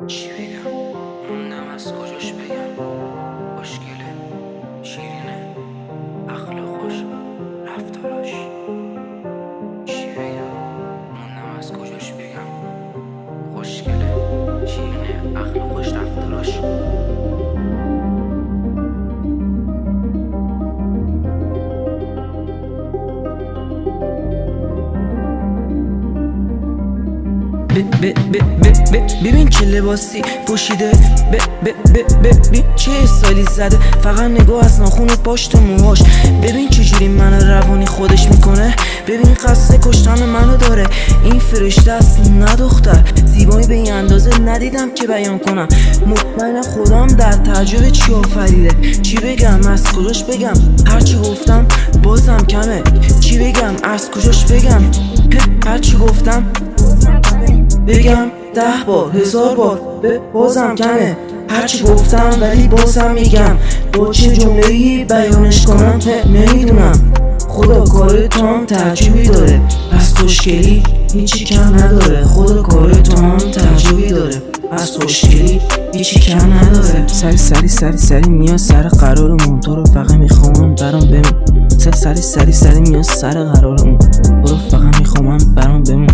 چی بگم موندم از کجاش بگم. خوشگله، شیرینه، عقل خوش، رفتاراش. چی بگم موندم از کجاش بگم. خوشگله، شیرینه، عقل خوش، رفتاراش. ببین چه لباسی پوشیده، ببین چه استایلی زده، فقط نگاه از ناخون و پشت موهاش. ببین چجوری منو روانی خودش میکنه، ببین قصد کشتن منو داره. این فرشته است نه دختر، زیبایی به این اندازه ندیدم که بیان کنم. مطمئن خودم در تعجب چی آفریده. چی بگم از کجاش بگم، هرچی گفتم بازم کمه. چی بگم از کجاش بگم، هرچی گفتم بگم 10 بار 1000 بار بازم کمه. هرچی گفتم ولی بازم میگم، با چه جمله‌ای بیانش کنم نمیدونم. خدا کار تو هم تعجبی داره، از خوشگلی هیچی کم نداره. خدا کار تو هم تعجبی داره، از خوشگلی هیچی کم نداره. سری میاد سر قرارمون، تو رو فقط میخوام برام بمون. سری میاد سر قرارمون، تو رو فقط میخوام برام بمون.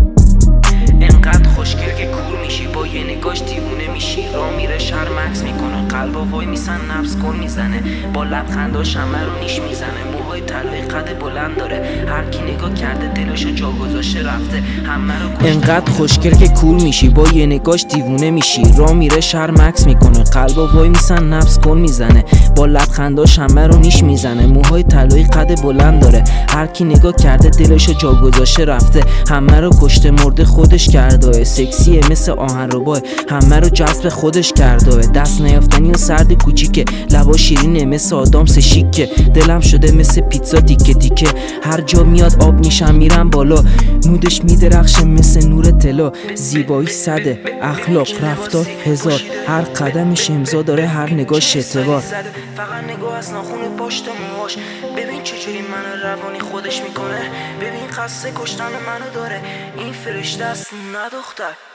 انقدر خوشگل که کور میشی، با یه نگاش دیوونه میشی. راه میره شرم عکس میکنه، قلبا وای میسن نفس کن میزنه. با لبخنداش همه رو نیش میزنه. موهای طلایی قد بلند داره، هر کی نگاه کرده دلشو جا گذاشته رفته. همه رو انقدر خوشگل که کور میشی، با یه نگاش دیوونه میشی. راه میره شرم عکس میکنه، قلبا وای میسن نفس کن میزنه. با لبخنداش همه رو نیش میزنه. موهای طلایی قد بلند داره، هر کی نگاه کرده دلشو جا گذاشته رفته. همه رو کشته مرده خودش کرده، سکسیه مثل آهنربا، همه رو جذب خودش کرده. دست نیافتنی و سرد کوچیکه، لبا شیرینه مثل آدامس شیکه. دلم شده مثل پیتزا تیکه تیکه، هر جا میاد آب میشم میرم بالا. نودش میدرخشه مثل نور طلا. زیبایی صده، اخلاق رفتار هزار، هر قدمش امضا داره، هر نگاهش اعتبار. فقط نگاه از ناخون پشت موهاش، ببین چجوری منو روانی خودش میکنه. ببین قصد کشتن منو داره، این فرشته است نه دختر.